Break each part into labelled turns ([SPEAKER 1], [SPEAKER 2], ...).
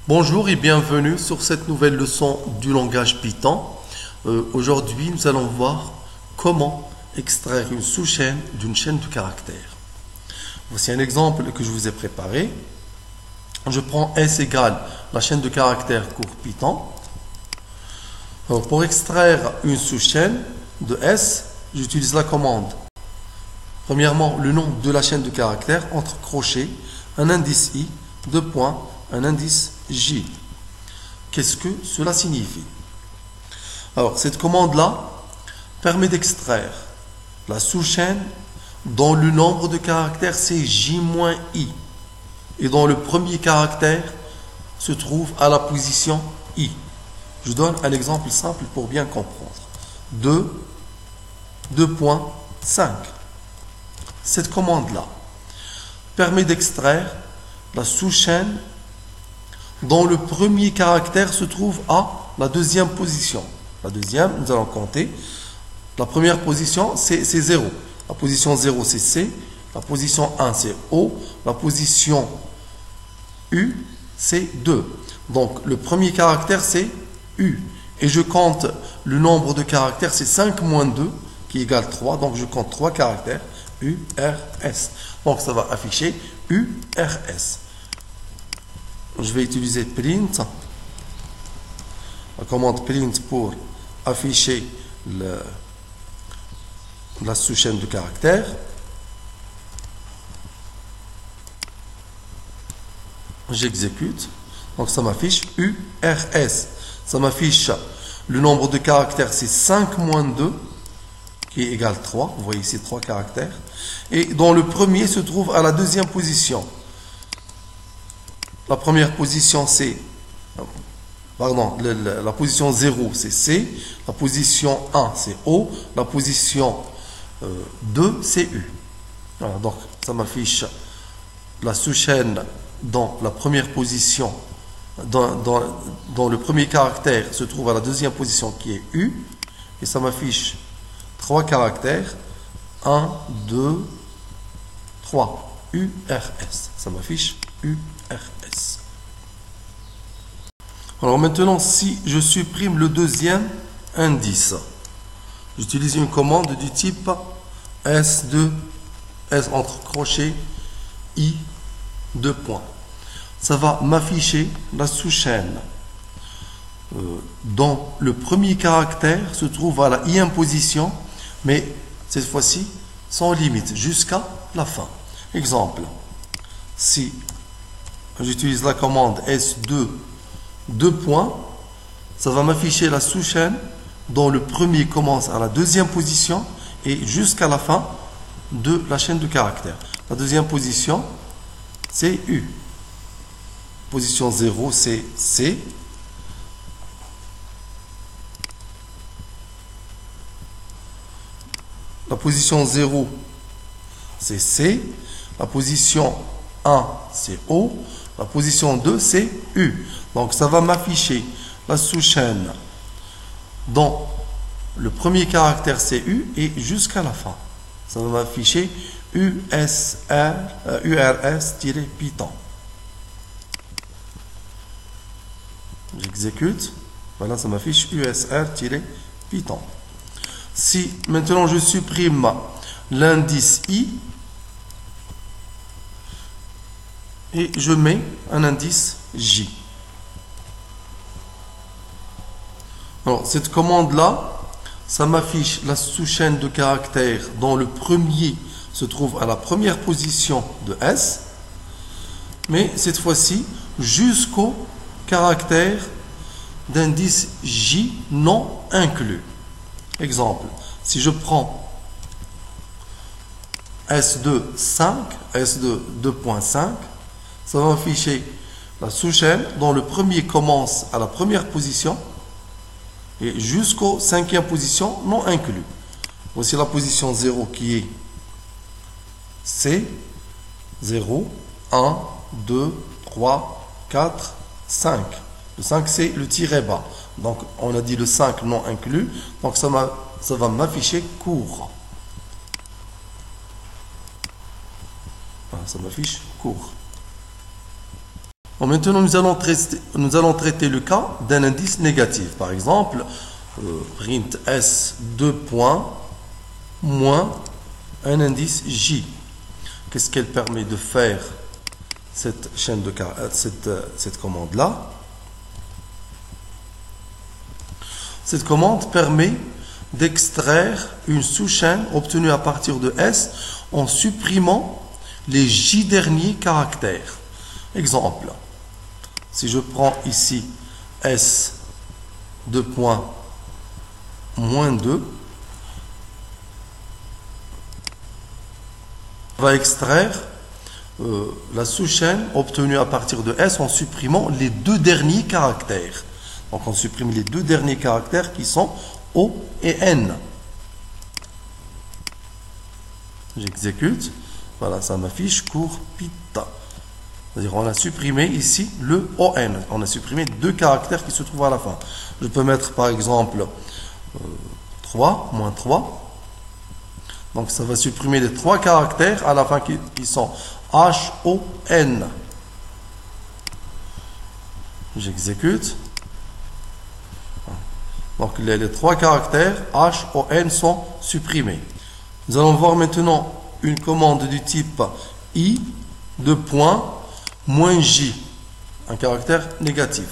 [SPEAKER 1] Bonjour et bienvenue sur cette nouvelle leçon du langage Python. Aujourd'hui, nous allons voir comment extraire une sous-chaîne d'une chaîne de caractères. Voici un exemple que je vous ai préparé. Je prends S égale la chaîne de caractères court Python. Alors, pour extraire une sous-chaîne de S, j'utilise la commande. Premièrement, le nom de la chaîne de caractères entre crochets, un indice I, deux points, un indice J. Qu'est-ce que cela signifie? Alors, cette commande-là permet d'extraire la sous-chaîne dont le nombre de caractères c'est J-I et dont le premier caractère se trouve à la position I. Je donne un exemple simple pour bien comprendre. 2.5. Cette commande-là permet d'extraire la sous-chaîne dont le premier caractère se trouve à la deuxième position. La deuxième, nous allons compter. La première position, c'est 0. La position 0, c'est C. La position 1, c'est O. La position U, c'est 2. Donc, le premier caractère, c'est U. Et je compte le nombre de caractères, c'est 5 moins 2, qui égale 3. Donc, je compte 3 caractères, U, R, S. Donc, ça va afficher U, R, S. Je vais utiliser print, la commande print pour afficher la sous-chaîne de caractères. J'exécute, donc ça m'affiche URS. Ça m'affiche le nombre de caractères, c'est 5 moins 2, qui est égal 3. Vous voyez ici 3 caractères. Et dont le premier se trouve à la deuxième position. La première position, c'est... Pardon, la position 0, c'est C. La position 1, c'est O. La position 2, c'est U. Voilà, donc, ça m'affiche la sous-chaîne dans la première position, dans le premier caractère se trouve à la deuxième position qui est U. Et ça m'affiche 3 caractères. 1, 2, 3. URS. Ça m'affiche URS. Alors maintenant, si je supprime le deuxième indice, j'utilise une commande du type S2, S entre crochets, I, 2 points. Ça va m'afficher la sous-chaîne dont le premier caractère se trouve à la I position, mais cette fois-ci sans limite, jusqu'à la fin. Exemple, si j'utilise la commande S2, 2 points, ça va m'afficher la sous-chaîne dont le premier commence à la deuxième position et jusqu'à la fin de la chaîne de caractères. La deuxième position, c'est U. Position 0, c'est C. La position 0, c'est C. La position 1, c'est O. La position 2, c'est U. Donc, ça va m'afficher la sous-chaîne dont le premier caractère, c'est U, et jusqu'à la fin. Ça va m'afficher URS-Python. J'exécute. Voilà, ça m'affiche USR-Python. Si maintenant je supprime l'indice I et je mets un indice J. Alors, cette commande-là, ça m'affiche la sous-chaîne de caractères dont le premier se trouve à la première position de S, mais cette fois-ci jusqu'au caractère d'indice J non inclus. Exemple, si je prends S2 5, S2 2.5, ça va m'afficher la sous-chaîne dont le premier commence à la première position et jusqu'au cinquième position non inclus. Voici la position 0 qui est C, 0, 1, 2, 3, 4, 5. Le 5, c'est le tiret bas. Donc, on a dit le 5 non inclus. Donc, ça va m'afficher court. Voilà, ça m'affiche court. Bon, maintenant, nous allons traiter le cas d'un indice négatif. Par exemple, print S 2 points moins un indice J. Qu'est-ce qu'elle permet de faire, cette chaîne de cette commande-là? Cette commande permet d'extraire une sous-chaîne obtenue à partir de S en supprimant les J derniers caractères. Exemple, si je prends ici S 2 points moins 2, on va extraire la sous-chaîne obtenue à partir de S en supprimant les deux derniers caractères. Donc on supprime les deux derniers caractères qui sont O et N. J'exécute. Voilà, ça m'affiche cours pita. C'est-à-dire on a supprimé ici le ON. On a supprimé deux caractères qui se trouvent à la fin. Je peux mettre par exemple 3, moins 3. Donc ça va supprimer les trois caractères à la fin qui sont H-O-N. J'exécute. Donc les trois caractères H-O-N sont supprimés. Nous allons voir maintenant une commande du type I, 2 points, moins J, un caractère négatif.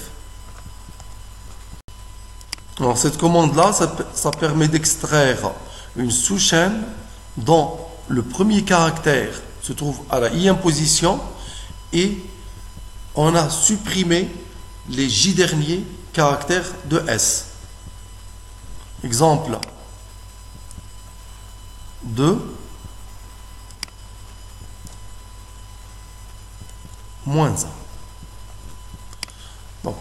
[SPEAKER 1] Alors cette commande-là, ça permet d'extraire une sous-chaîne dont le premier caractère se trouve à la I position et on a supprimé les J derniers caractères de S. Exemple 2 moins 1. Donc,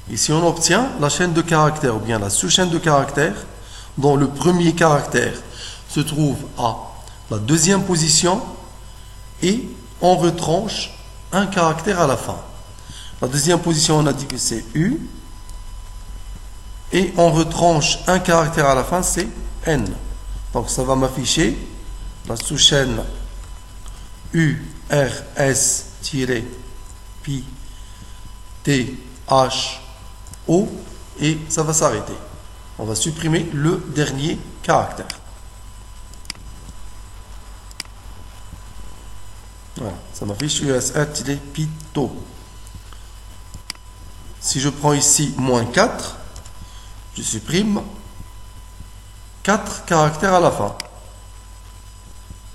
[SPEAKER 1] ici on obtient la chaîne de caractères ou bien la sous-chaîne de caractères dont le premier caractère se trouve à la deuxième position et on retranche un caractère à la fin. La deuxième position, on a dit que c'est U et on retranche un caractère à la fin, c'est N. Donc ça va m'afficher la sous-chaîne U, R, S, Pi, T, H, O et ça va s'arrêter. On va supprimer le dernier caractère. Voilà, ça m'affiche USR-Pito. Si je prends ici moins 4, je supprime 4 caractères à la fin.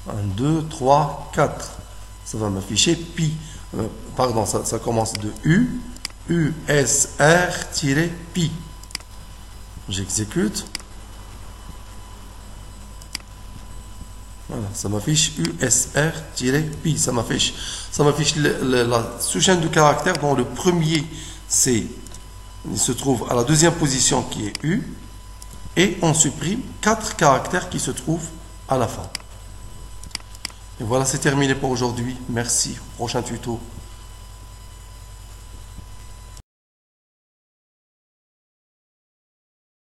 [SPEAKER 1] 1, 2, 3, 4. Ça va m'afficher Pi. Pardon, ça commence de U, USR-Pi. J'exécute. Voilà, ça m'affiche USR-Pi. Ça m'affiche la sous-chaîne de caractères dont le premier, il se trouve à la deuxième position qui est U. Et on supprime 4 caractères qui se trouvent à la fin. Et voilà, c'est terminé pour aujourd'hui. Merci. Prochain tuto.